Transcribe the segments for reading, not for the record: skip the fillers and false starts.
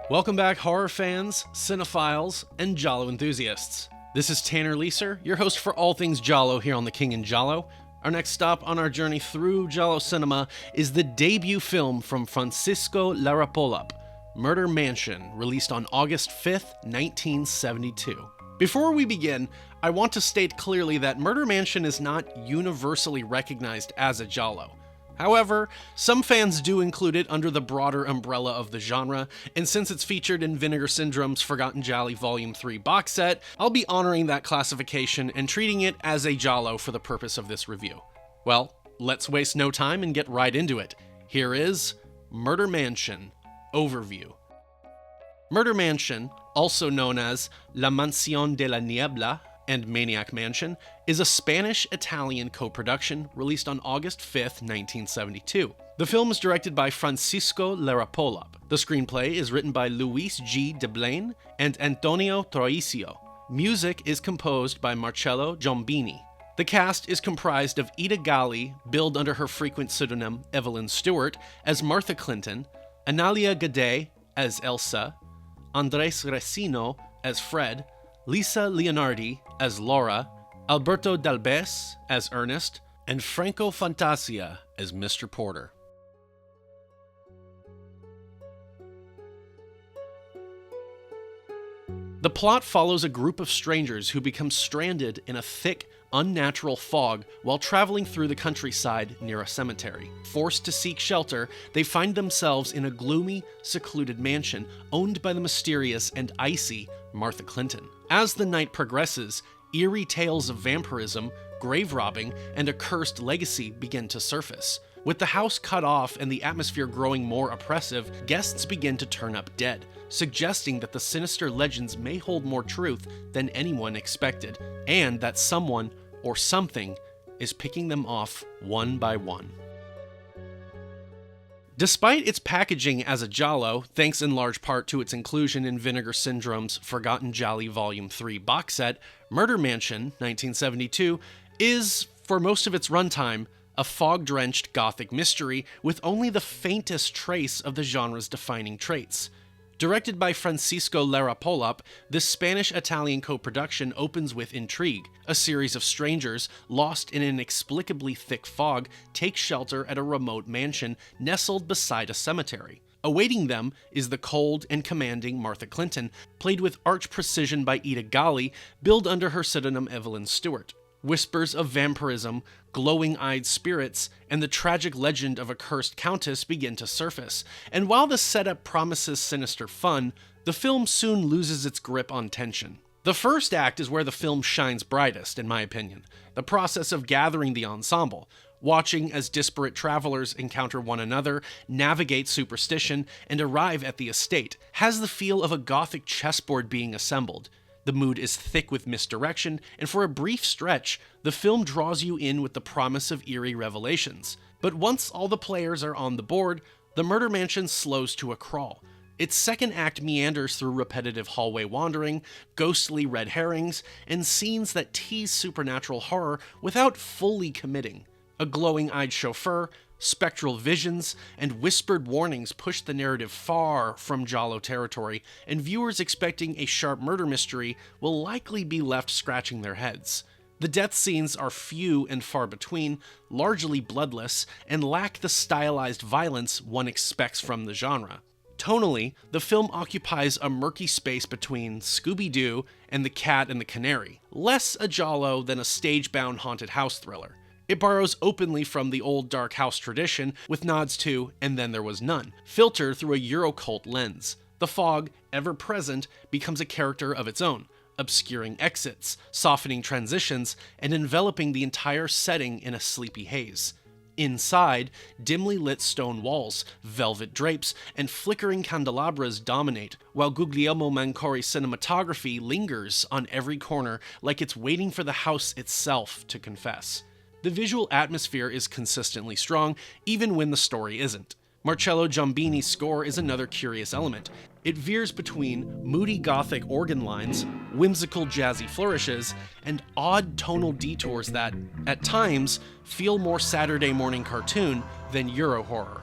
Welcome back, horror fans, cinephiles, and Giallo enthusiasts. This is Tanner Leeser, your host for all things Giallo here on The King in Giallo. Our next stop on our journey through Giallo cinema is the debut film from Francisco Lara Plop, Murder Mansion, released on August 5th, 1972. Before we begin, I want to state clearly that Murder Mansion is not universally recognized as a Giallo. However, some fans do include it under the broader umbrella of the genre, and since it's featured in Vinegar Syndrome's Forgotten Gialli Volume 3 box set, I'll be honoring that classification and treating it as a Giallo for the purpose of this review. Well, let's waste no time and get right into it. Here is Murder Mansion Overview. Murder Mansion, also known as La Mansión de la Niebla and Maniac Mansion, is a Spanish-Italian co-production released on August 5th, 1972. The film is directed by Francisco Lara Plop. The screenplay is written by Luis G. de Blain and Antonio Troisio. Music is composed by Marcello Giombini. The cast is comprised of Ida Galli, billed under her frequent pseudonym Evelyn Stewart, as Martha Clinton, Analia Gade as Elsa, Andrés Resino as Fred, Lisa Leonardi as Laura, Alberto Dalbes as Ernest, and Franco Fantasia as Mr. Porter. The plot follows a group of strangers who become stranded in a thick, unnatural fog while traveling through the countryside near a cemetery. Forced to seek shelter, they find themselves in a gloomy, secluded mansion owned by the mysterious and icy Martha Clinton. As the night progresses, eerie tales of vampirism, grave robbing, and a cursed legacy begin to surface. With the house cut off and the atmosphere growing more oppressive, guests begin to turn up dead, suggesting that the sinister legends may hold more truth than anyone expected, and that someone or something is picking them off one by one. Despite its packaging as a Giallo, thanks in large part to its inclusion in Vinegar Syndrome's Forgotten Gialli Volume 3 box set, Murder Mansion, 1972, is, for most of its runtime, a fog-drenched gothic mystery with only the faintest trace of the genre's defining traits. Directed by Francisco Lara Plop, this Spanish-Italian co-production opens with intrigue. A series of strangers, lost in an inexplicably thick fog, take shelter at a remote mansion nestled beside a cemetery. Awaiting them is the cold and commanding Martha Clinton, played with arch precision by Ida Galli, billed under her pseudonym Evelyn Stewart. Whispers of vampirism, glowing-eyed spirits, and the tragic legend of a cursed countess begin to surface, and while the setup promises sinister fun, the film soon loses its grip on tension. The first act is where the film shines brightest, in my opinion, the process of gathering the ensemble, watching as disparate travelers encounter one another, navigate superstition, and arrive at the estate, has the feel of a gothic chessboard being assembled. The mood is thick with misdirection, and for a brief stretch, the film draws you in with the promise of eerie revelations. But once all the players are on the board, the Murder Mansion slows to a crawl. Its second act meanders through repetitive hallway wandering, ghostly red herrings, and scenes that tease supernatural horror without fully committing. A glowing-eyed chauffeur, spectral visions, and whispered warnings push the narrative far from Giallo territory, and viewers expecting a sharp murder mystery will likely be left scratching their heads. The death scenes are few and far between, largely bloodless, and lack the stylized violence one expects from the genre. Tonally, the film occupies a murky space between Scooby-Doo and The Cat and the Canary, less a Giallo than a stage-bound haunted house thriller. It borrows openly from the old dark house tradition, with nods to And Then There Was None, filtered through a Eurocult lens. The fog, ever present, becomes a character of its own, obscuring exits, softening transitions, and enveloping the entire setting in a sleepy haze. Inside, dimly lit stone walls, velvet drapes, and flickering candelabras dominate, while Guglielmo Mancori's cinematography lingers on every corner like it's waiting for the house itself to confess. The visual atmosphere is consistently strong, even when the story isn't. Marcello Giombini's score is another curious element. It veers between moody gothic organ lines, whimsical jazzy flourishes, and odd tonal detours that, at times, feel more Saturday morning cartoon than Euro horror.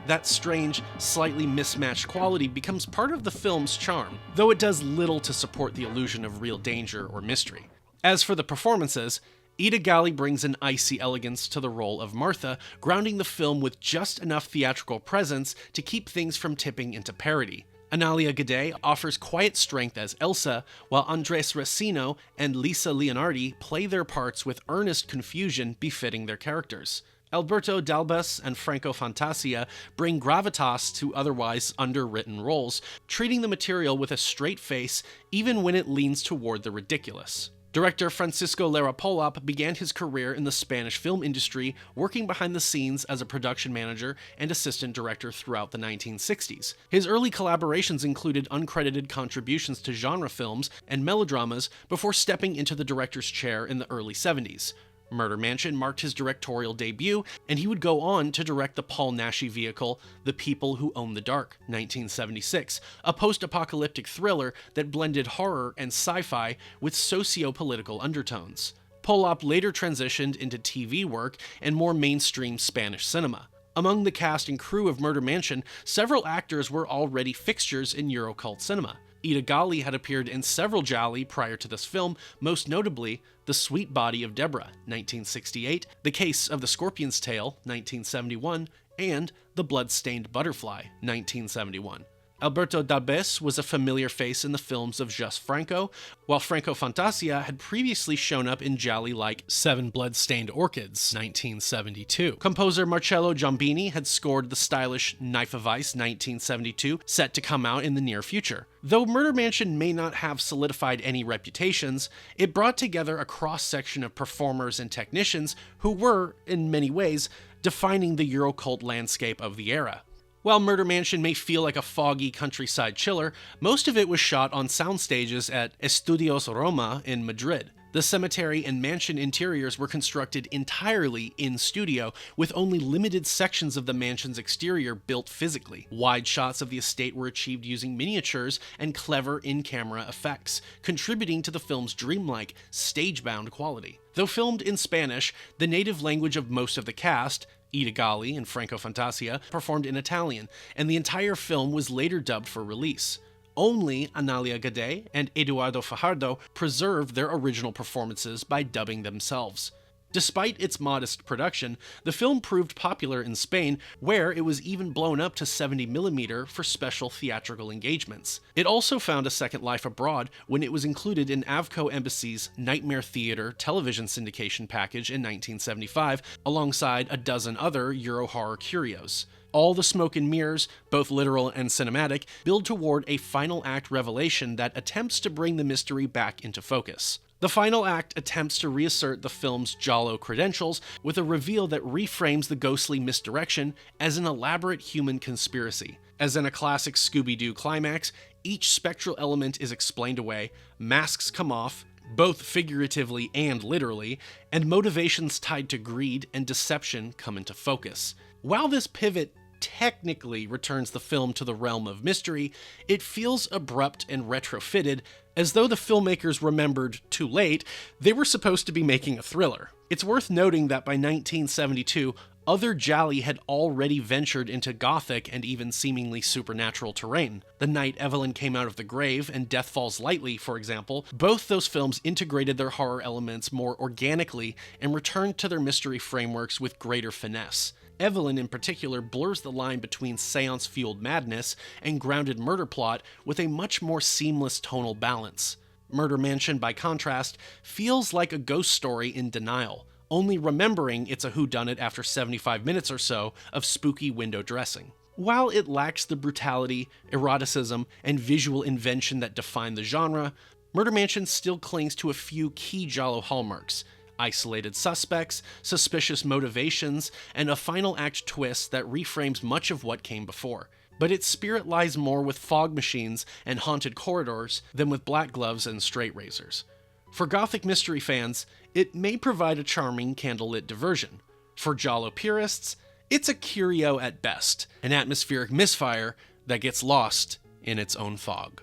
That strange, slightly mismatched quality becomes part of the film's charm, though it does little to support the illusion of real danger or mystery. As for the performances, Galli brings an icy elegance to the role of Martha, grounding the film with just enough theatrical presence to keep things from tipping into parody. Analia Gade offers quiet strength as Elsa, while Andrés Resino and Lisa Leonardi play their parts with earnest confusion befitting their characters. Alberto, Dalbes, and Franco Fantasia bring gravitas to otherwise underwritten roles, treating the material with a straight face even when it leans toward the ridiculous. Director Francisco Lara Plop began his career in the Spanish film industry, working behind the scenes as a production manager and assistant director throughout the 1960s. His early collaborations included uncredited contributions to genre films and melodramas before stepping into the director's chair in the early 70s. Murder Mansion marked his directorial debut, and he would go on to direct the Paul Naschy vehicle The People Who Own the Dark, 1976, a post-apocalyptic thriller that blended horror and sci-fi with socio-political undertones. Polop later transitioned into TV work and more mainstream Spanish cinema. Among the cast and crew of Murder Mansion, several actors were already fixtures in Eurocult cinema. Galli had appeared in several gialli prior to this film, most notably The Sweet Body of Deborah, 1968, The Case of the Scorpion's Tail, 1971, and The Blood-Stained Butterfly, 1971. Alberto Dalbes was a familiar face in the films of just Franco, while Franco Fantasia had previously shown up in gialli like Seven Blood-Stained Orchids, 1972. Composer Marcello Giombini had scored the stylish Knife of Ice, 1972, set to come out in the near future. Though Murder Mansion may not have solidified any reputations, it brought together a cross-section of performers and technicians who were, in many ways, defining the Eurocult landscape of the era. While Murder Mansion may feel like a foggy countryside chiller, most of it was shot on soundstages at Estudios Roma in Madrid. The cemetery and mansion interiors were constructed entirely in studio, with only limited sections of the mansion's exterior built physically. Wide shots of the estate were achieved using miniatures and clever in-camera effects, contributing to the film's dreamlike, stage-bound quality. Though filmed in Spanish, the native language of most of the cast, Galli and Franco Fantasia, performed in Italian, and the entire film was later dubbed for release. Only Analia Gade and Eduardo Fajardo preserved their original performances by dubbing themselves. Despite its modest production, the film proved popular in Spain, where it was even blown up to 70mm for special theatrical engagements. It also found a second life abroad when it was included in Avco Embassy's Nightmare Theater television syndication package in 1975, alongside a dozen other Euro horror curios. All the smoke and mirrors, both literal and cinematic, build toward a final act revelation that attempts to bring the mystery back into focus. The final act attempts to reassert the film's giallo credentials with a reveal that reframes the ghostly misdirection as an elaborate human conspiracy. As in a classic Scooby-Doo climax, each spectral element is explained away, masks come off, both figuratively and literally, and motivations tied to greed and deception come into focus. While this pivot technically returns the film to the realm of mystery, it feels abrupt and retrofitted, as though the filmmakers remembered too late they were supposed to be making a thriller. It's worth noting that by 1972, other gialli had already ventured into gothic and even seemingly supernatural terrain. The Night Evelyn Came Out of the Grave and Death Falls Lightly, for example, both those films integrated their horror elements more organically and returned to their mystery frameworks with greater finesse. Evelyn, in particular, blurs the line between seance-fueled madness and grounded murder plot with a much more seamless tonal balance. Murder Mansion, by contrast, feels like a ghost story in denial, only remembering it's a whodunit after 75 minutes or so of spooky window dressing. While it lacks the brutality, eroticism, and visual invention that define the genre, Murder Mansion still clings to a few key giallo hallmarks: isolated suspects, suspicious motivations, and a final act twist that reframes much of what came before. But its spirit lies more with fog machines and haunted corridors than with black gloves and straight razors. For Gothic mystery fans, it may provide a charming candlelit diversion. For giallo purists, it's a curio at best, an atmospheric misfire that gets lost in its own fog.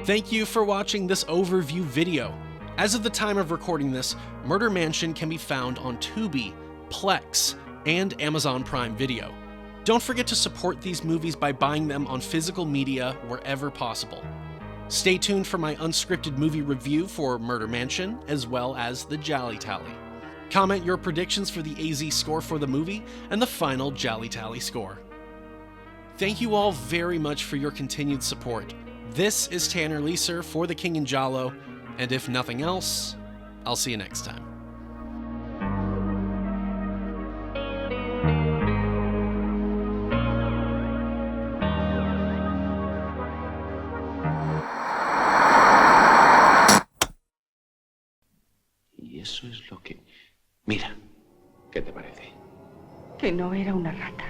Thank you for watching this overview video. As of the time of recording this, Murder Mansion can be found on Tubi, Plex, and Amazon Prime Video. Don't forget to support these movies by buying them on physical media wherever possible. Stay tuned for my unscripted movie review for Murder Mansion, as well as the Jolly Tally. Comment your predictions for the AZ score for the movie and the final Jolly Tally score. Thank you all very much for your continued support. This is Tanner Leeser for The King in Giallo, and if nothing else, I'll see you next time. Y eso es lo que... Mira, ¿qué te parece? Que no era una rata.